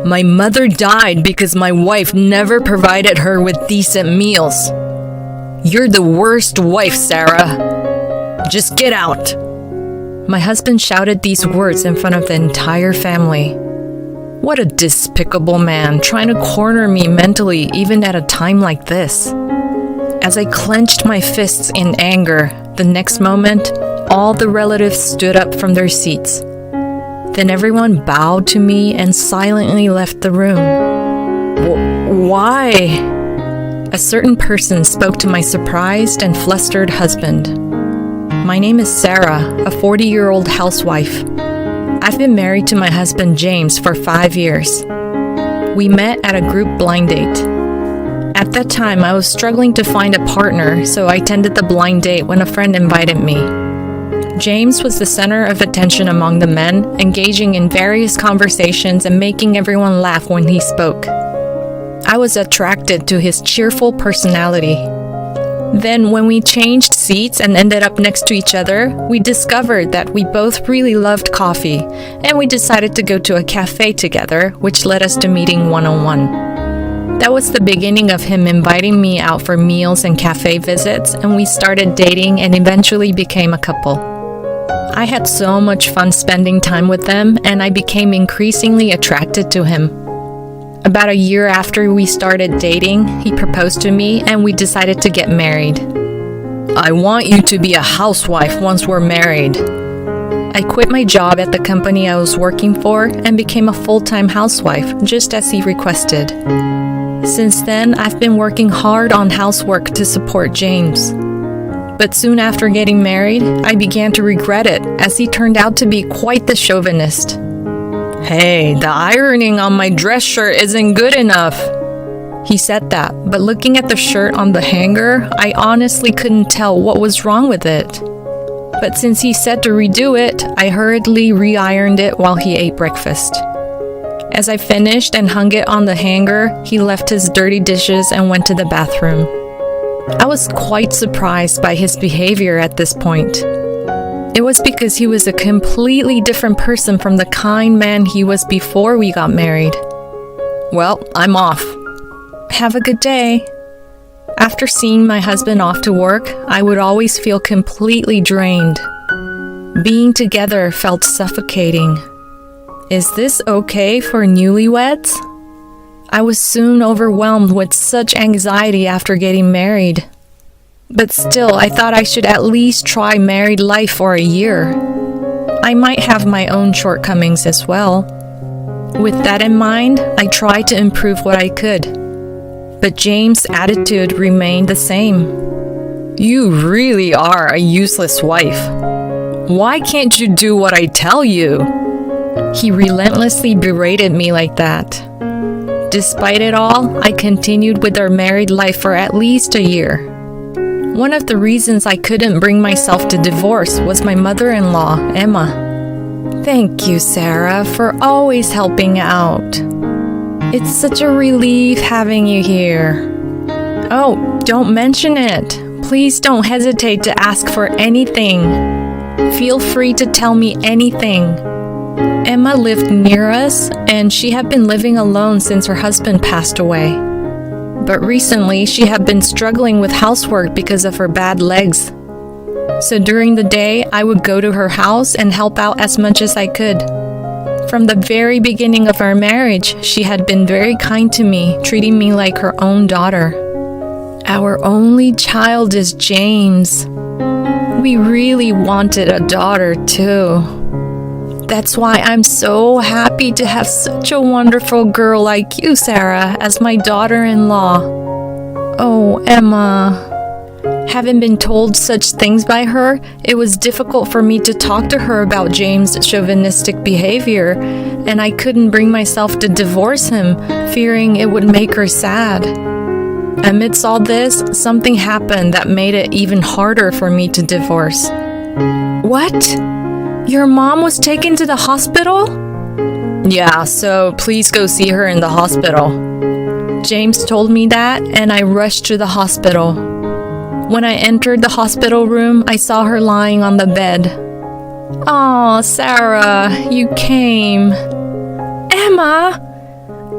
My mother died because my wife never provided her with decent meals. You're the worst wife, Sarah. Just get out. My husband shouted these words in front of the entire family. What a despicable man, trying to corner me mentally even at a time like this. As I clenched my fists in anger, the next moment, all the relatives stood up from their seats. Then everyone bowed to me and silently left the room. Why? A certain person spoke to my surprised and flustered husband. My name is Sarah, a 40-year-old housewife. I've been married to my husband James for 5 years. We met at a group blind date. At that time, I was struggling to find a partner, so I attended the blind date when a friend invited me. James was the center of attention among the men, engaging in various conversations and making everyone laugh when he spoke. I was attracted to his cheerful personality. Then, when we changed seats and ended up next to each other, we discovered that we both really loved coffee, and we decided to go to a cafe together, which led us to meeting one-on-one. That was the beginning of him inviting me out for meals and cafe visits, and we started dating and eventually became a couple. I had so much fun spending time with them, and I became increasingly attracted to him. About a year after we started dating, he proposed to me and we decided to get married. I want you to be a housewife once we're married. I quit my job at the company I was working for and became a full-time housewife, just as he requested. Since then, I've been working hard on housework to support James. But soon after getting married, I began to regret it, as he turned out to be quite the chauvinist. Hey, the ironing on my dress shirt isn't good enough. He said that, but looking at the shirt on the hanger, I honestly couldn't tell what was wrong with it. But since he said to redo it, I hurriedly re-ironed it while he ate breakfast. As I finished and hung it on the hanger, he left his dirty dishes and went to the bathroom. I was quite surprised by his behavior at this point. It was because he was a completely different person from the kind man he was before we got married. Well, I'm off. Have a good day. After seeing my husband off to work, I would always feel completely drained. Being together felt suffocating. Is this okay for newlyweds? I was soon overwhelmed with such anxiety after getting married. But still, I thought I should at least try married life for a year. I might have my own shortcomings as well. With that in mind, I tried to improve what I could. But James' attitude remained the same. You really are a useless wife. Why can't you do what I tell you? He relentlessly berated me like that. Despite it all, I continued with our married life for at least a year. One of the reasons I couldn't bring myself to divorce was my mother-in-law, Emma. Thank you, Sarah, for always helping out. It's such a relief having you here. Oh, don't mention it. Please don't hesitate to ask for anything. Feel free to tell me anything. Emma lived near us, and she had been living alone since her husband passed away. But recently, she had been struggling with housework because of her bad legs. So during the day, I would go to her house and help out as much as I could. From the very beginning of our marriage, she had been very kind to me, treating me like her own daughter. Our only child is James. We really wanted a daughter, too. That's why I'm so happy to have such a wonderful girl like you, Sarah, as my daughter-in-law. Oh, Emma. Having been told such things by her, it was difficult for me to talk to her about James' chauvinistic behavior, and I couldn't bring myself to divorce him, fearing it would make her sad. Amidst all this, something happened that made it even harder for me to divorce. What? Your mom was taken to the hospital? Yeah, so please go see her in the hospital. James told me that, and I rushed to the hospital. When I entered the hospital room, I saw her lying on the bed. "Aw, Sarah, you came." "Emma,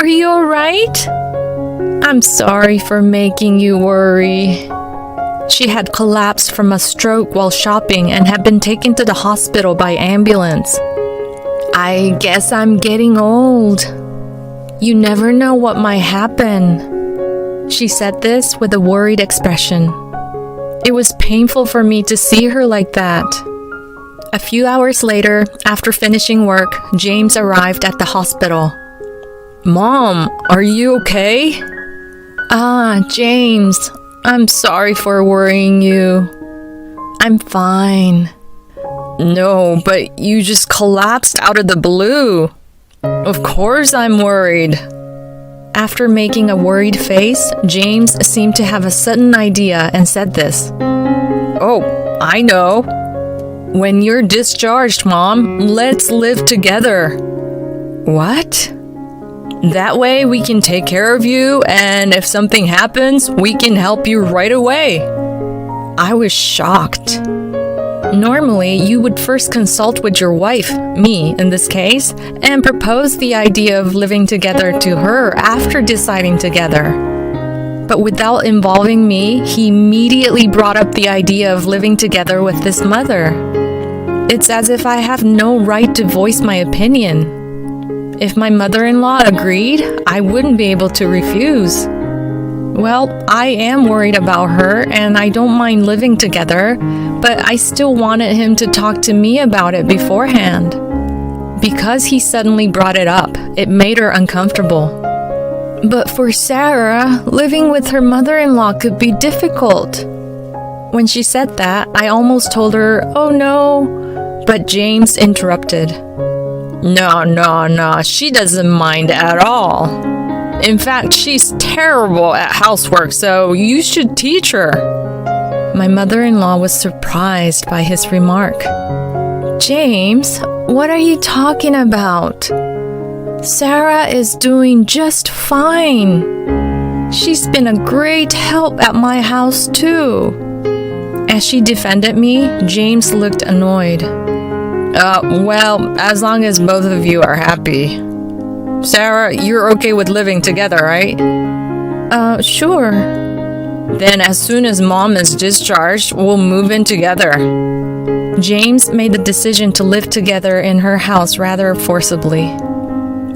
are you alright? I'm sorry for making you worry. She had collapsed from a stroke while shopping and had been taken to the hospital by ambulance. I guess I'm getting old. You never know what might happen. She said this with a worried expression. It was painful for me to see her like that. A few hours later, after finishing work, James arrived at the hospital. Mom, are you okay? James, I'm sorry for worrying you. I'm fine. No, but you just collapsed out of the blue. Of course I'm worried. After making a worried face, James seemed to have a sudden idea and said this. Oh, I know. When you're discharged, Mom, let's live together. What? That way we can take care of you, and if something happens, we can help you right away. I was shocked. Normally, you would first consult with your wife, me in this case, and propose the idea of living together to her after deciding together. But without involving me, he immediately brought up the idea of living together with this mother. It's as if I have no right to voice my opinion. If my mother-in-law agreed, I wouldn't be able to refuse. Well, I am worried about her and I don't mind living together, but I still wanted him to talk to me about it beforehand. Because he suddenly brought it up, it made her uncomfortable. But for Sarah, living with her mother-in-law could be difficult. When she said that, I almost told her, oh no, but James interrupted. No, she doesn't mind at all. In fact, she's terrible at housework, so you should teach her. My mother-in-law was surprised by his remark. James, what are you talking about? Sarah is doing just fine. She's been a great help at my house too. As she defended me, James looked annoyed. Well, as long as both of you are happy. Sarah, you're okay with living together, right? Sure. Then as soon as Mom is discharged, we'll move in together. James made the decision to live together in her house rather forcibly.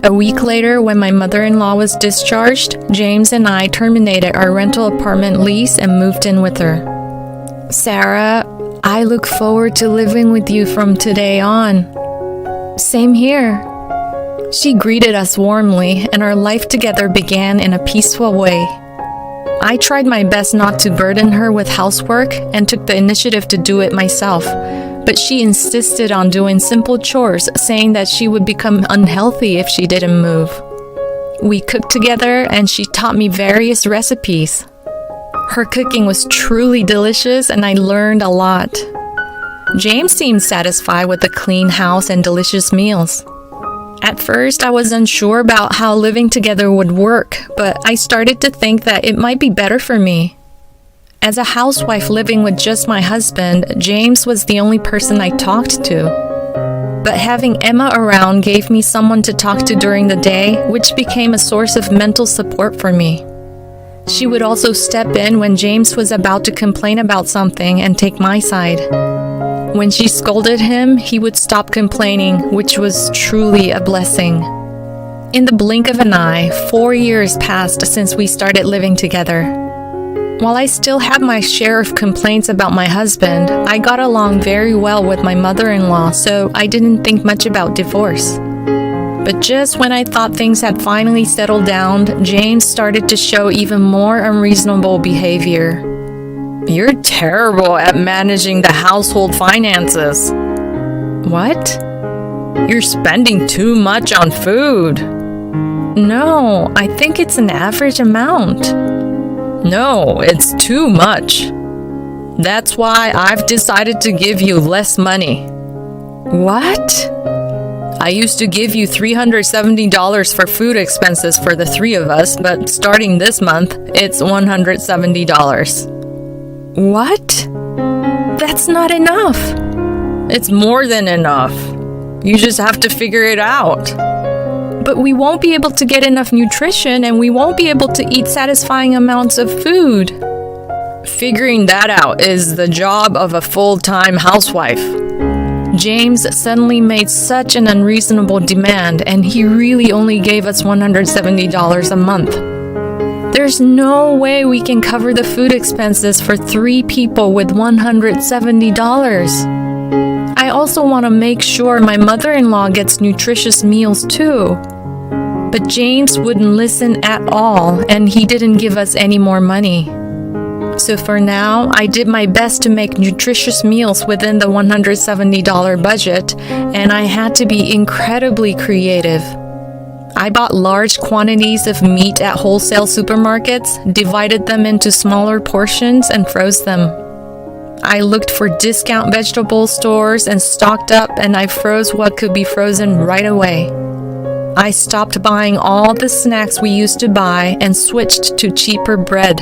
A week later, when my mother-in-law was discharged, James and I terminated our rental apartment lease and moved in with her. Sarah, I look forward to living with you from today on. Same here. She greeted us warmly, and our life together began in a peaceful way. I tried my best not to burden her with housework and took the initiative to do it myself, but she insisted on doing simple chores, saying that she would become unhealthy if she didn't move. We cooked together, and she taught me various recipes. Her cooking was truly delicious, and I learned a lot. James seemed satisfied with the clean house and delicious meals. At first, I was unsure about how living together would work, but I started to think that it might be better for me. As a housewife living with just my husband, James was the only person I talked to. But having Emma around gave me someone to talk to during the day, which became a source of mental support for me. She would also step in when James was about to complain about something and take my side. When she scolded him, he would stop complaining, which was truly a blessing. In the blink of an eye, 4 years passed since we started living together. While I still had my share of complaints about my husband, I got along very well with my mother-in-law, so I didn't think much about divorce. But just when I thought things had finally settled down, James started to show even more unreasonable behavior. You're terrible at managing the household finances. What? You're spending too much on food. No, I think it's an average amount. No, it's too much. That's why I've decided to give you less money. What? I used to give you $370 for food expenses for the three of us, but starting this month, it's $170. What? That's not enough. It's more than enough. You just have to figure it out. But we won't be able to get enough nutrition and we won't be able to eat satisfying amounts of food. Figuring that out is the job of a full-time housewife. James suddenly made such an unreasonable demand, and he really only gave us $170 a month. There's no way we can cover the food expenses for 3 people with $170. I also want to make sure my mother-in-law gets nutritious meals too. But James wouldn't listen at all, and he didn't give us any more money. So for now, I did my best to make nutritious meals within the $170 budget, and I had to be incredibly creative. I bought large quantities of meat at wholesale supermarkets, divided them into smaller portions, and froze them. I looked for discount vegetable stores and stocked up, and I froze what could be frozen right away. I stopped buying all the snacks we used to buy and switched to cheaper bread.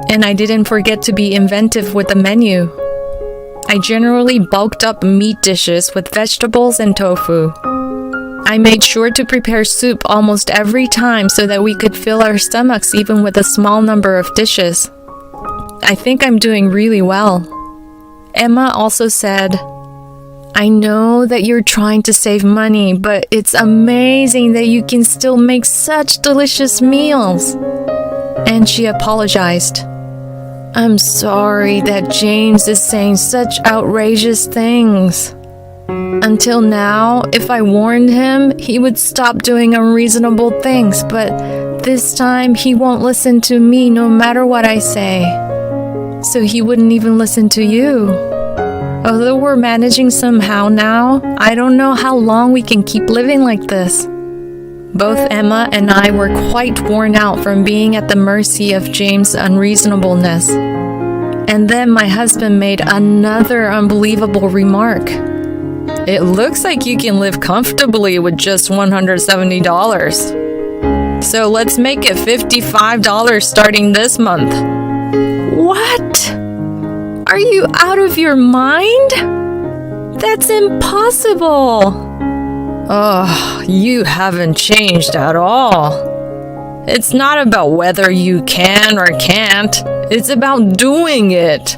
And I didn't forget to be inventive with the menu. I generally bulked up meat dishes with vegetables and tofu. I made sure to prepare soup almost every time so that we could fill our stomachs even with a small number of dishes. I think I'm doing really well. Emma also said, "I know that you're trying to save money, but it's amazing that you can still make such delicious meals." And she apologized. "I'm sorry that James is saying such outrageous things. Until now, if I warned him, he would stop doing unreasonable things, but this time he won't listen to me no matter what I say. So he wouldn't even listen to you. Although we're managing somehow now, I don't know how long we can keep living like this." Both Emma and I were quite worn out from being at the mercy of James' unreasonableness. And then my husband made another unbelievable remark. "It looks like you can live comfortably with just $170. So let's make it $55 starting this month." What? Are you out of your mind? That's impossible. Oh, you haven't changed at all. It's not about whether you can or can't. It's about doing it.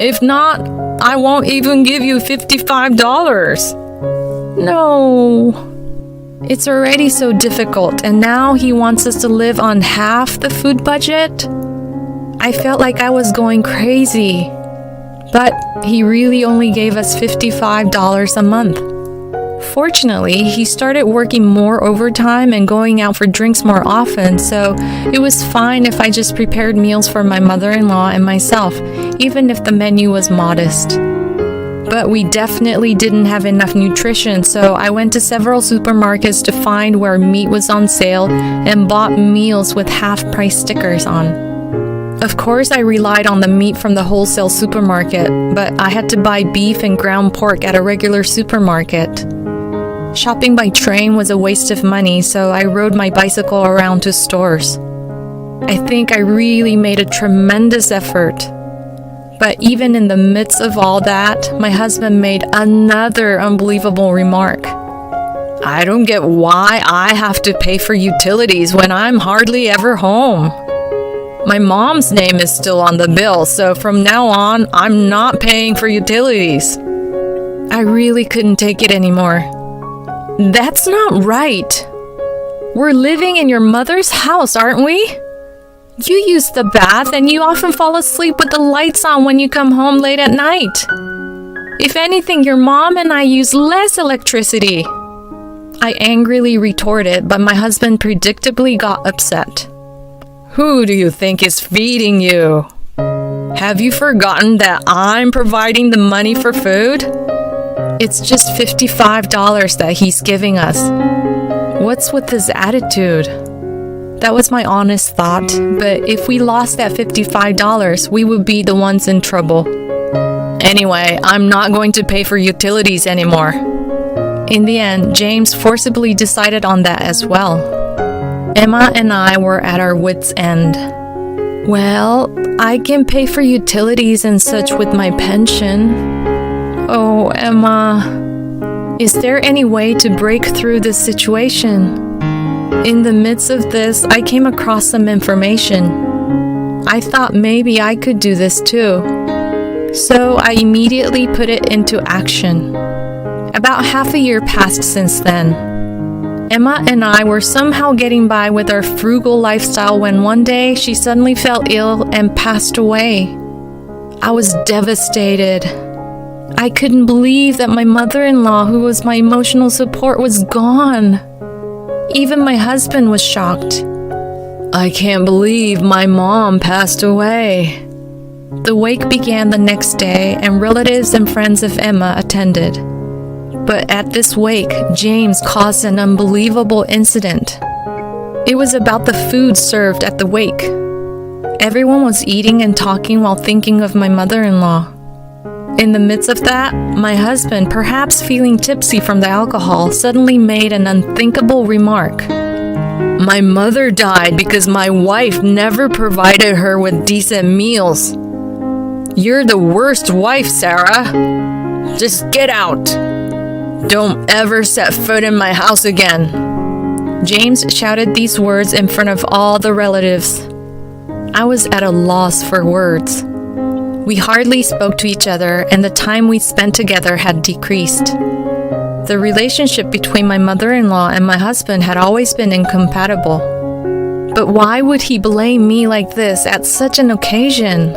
If not, I won't even give you $55. No. It's already so difficult, and now he wants us to live on half the food budget? I felt like I was going crazy. But he really only gave us $55 a month. Fortunately, he started working more overtime and going out for drinks more often, so it was fine if I just prepared meals for my mother-in-law and myself, even if the menu was modest. But we definitely didn't have enough nutrition, so I went to several supermarkets to find where meat was on sale and bought meals with half-price stickers on. Of course, I relied on the meat from the wholesale supermarket, but I had to buy beef and ground pork at a regular supermarket. Shopping by train was a waste of money, so I rode my bicycle around to stores. I think I really made a tremendous effort. But even in the midst of all that, my husband made another unbelievable remark. "I don't get why I have to pay for utilities when I'm hardly ever home. My mom's name is still on the bill, so from now on, I'm not paying for utilities." I really couldn't take it anymore. "That's not right. We're living in your mother's house, aren't we? You use the bath and you often fall asleep with the lights on when you come home late at night. If anything, your mom and I use less electricity." I angrily retorted, but my husband predictably got upset. "Who do you think is feeding you? Have you forgotten that I'm providing the money for food? It's just $55 that he's giving us. What's with his attitude?" That was my honest thought, but if we lost that $55, we would be the ones in trouble. Anyway, I'm not going to pay for utilities anymore. In the end, James forcibly decided on that as well. Emma and I were at our wits' end. "Well, I can pay for utilities and such with my pension." "Oh, Emma, Is there any way to break through this situation? In the midst of this, I came across some information. I thought maybe I could do this too. So I immediately put it into action. About half a year passed since then. Emma and I were somehow getting by with our frugal lifestyle when one day she suddenly fell ill and passed away. I was devastated. I couldn't believe that my mother-in-law, who was my emotional support, was gone. Even my husband was shocked. I can't believe my mom passed away. The wake began the next day, and relatives and friends of Emma attended. But at this wake, James caused an unbelievable incident. It was about the food served at the wake. Everyone was eating and talking while thinking of my mother-in-law. In the midst of that, my husband, perhaps feeling tipsy from the alcohol, suddenly made an unthinkable remark. My mother died because my wife never provided her with decent meals. You're the worst wife, Sarah. Just get out. Don't ever set foot in my house again. James shouted these words in front of all the relatives. I was at a loss for words. We hardly spoke to each other, and the time we spent together had decreased. The relationship between my mother-in-law and my husband had always been incompatible. But why would he blame me like this at such an occasion?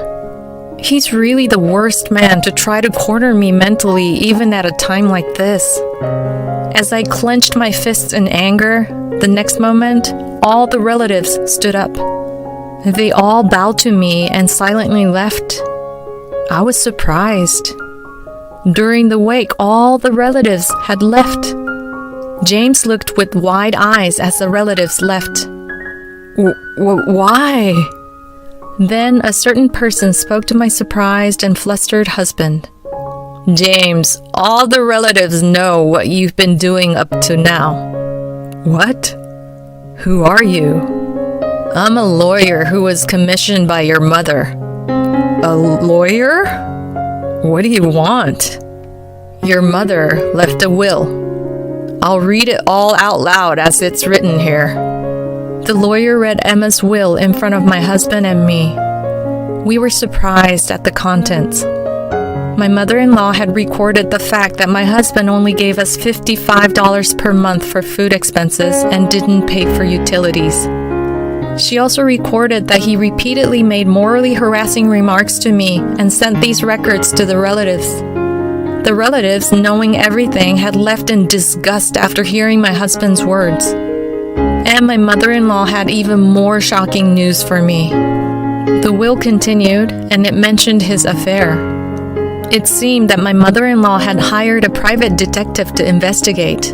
He's really the worst man to try to corner me mentally, even at a time like this. As I clenched my fists in anger, the next moment, all the relatives stood up. They all bowed to me and silently left. I was surprised. During the wake, all the relatives had left. James looked with wide eyes as the relatives left. Why? Then a certain person spoke to my surprised and flustered husband. James, all the relatives know what you've been doing up to now. What? Who are you? I'm a lawyer who was commissioned by your mother. A lawyer? What do you want? Your mother left a will. I'll read it all out loud as it's written here. The lawyer read Emma's will in front of my husband and me. We were surprised at the contents. My mother-in-law had recorded the fact that my husband only gave us $55 per month for food expenses and didn't pay for utilities. She also recorded that he repeatedly made morally harassing remarks to me and sent these records to the relatives. The relatives, knowing everything, had left in disgust after hearing my husband's words. And my mother-in-law had even more shocking news for me. The will continued, and it mentioned his affair. It seemed that my mother-in-law had hired a private detective to investigate.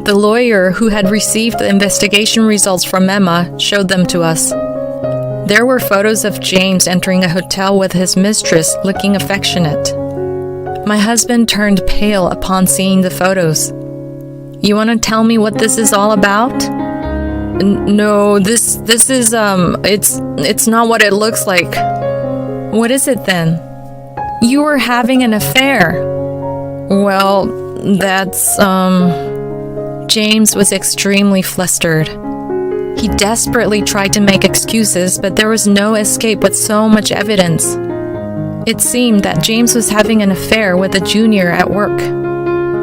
The lawyer who had received the investigation results from Emma showed them to us. There were photos of James entering a hotel with his mistress, looking affectionate. My husband turned pale upon seeing the photos. You want to tell me what this is all about? No, this is, it's not what it looks like. What is it then? You were having an affair. Well, that's, James was extremely flustered. He desperately tried to make excuses, but there was no escape with so much evidence. It seemed that James was having an affair with a junior at work.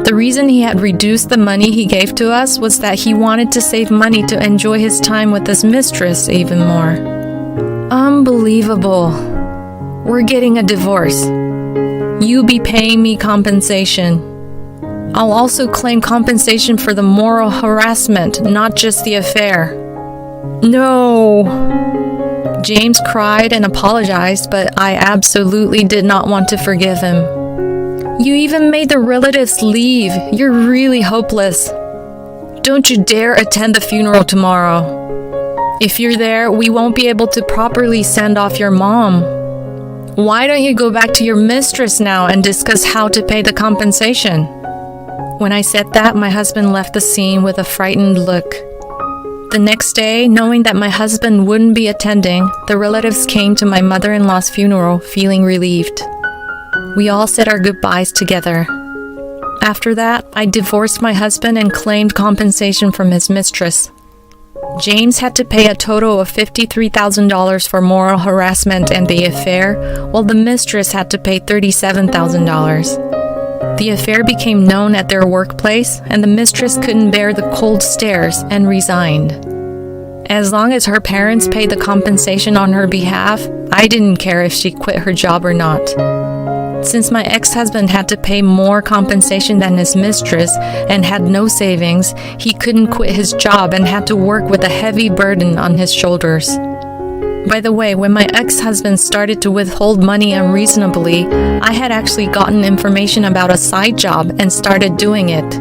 The reason he had reduced the money he gave to us was that he wanted to save money to enjoy his time with his mistress even more. Unbelievable. We're getting a divorce. You be paying me compensation. I'll also claim compensation for the moral harassment, not just the affair. No. James cried and apologized, but I absolutely did not want to forgive him. You even made the relatives leave. You're really hopeless. Don't you dare attend the funeral tomorrow. If you're there, we won't be able to properly send off your mom. Why don't you go back to your mistress now and discuss how to pay the compensation? When I said that, my husband left the scene with a frightened look. The next day, knowing that my husband wouldn't be attending, the relatives came to my mother-in-law's funeral feeling relieved. We all said our goodbyes together. After that, I divorced my husband and claimed compensation from his mistress. James had to pay a total of $53,000 for moral harassment and the affair, while the mistress had to pay $37,000. The affair became known at their workplace, and the mistress couldn't bear the cold stares and resigned. As long as her parents paid the compensation on her behalf, I didn't care if she quit her job or not. Since my ex-husband had to pay more compensation than his mistress and had no savings, he couldn't quit his job and had to work with a heavy burden on his shoulders. By the way, when my ex-husband started to withhold money unreasonably, I had actually gotten information about a side job and started doing it.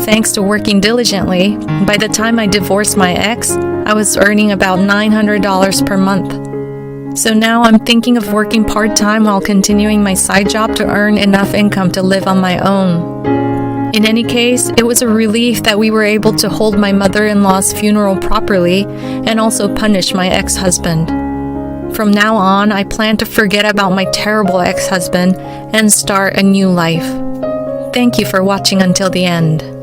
Thanks to working diligently, by the time I divorced my ex, I was earning about $900 per month. So now I'm thinking of working part-time while continuing my side job to earn enough income to live on my own. In any case, it was a relief that we were able to hold my mother-in-law's funeral properly and also punish my ex-husband. From now on, I plan to forget about my terrible ex-husband and start a new life. Thank you for watching until the end.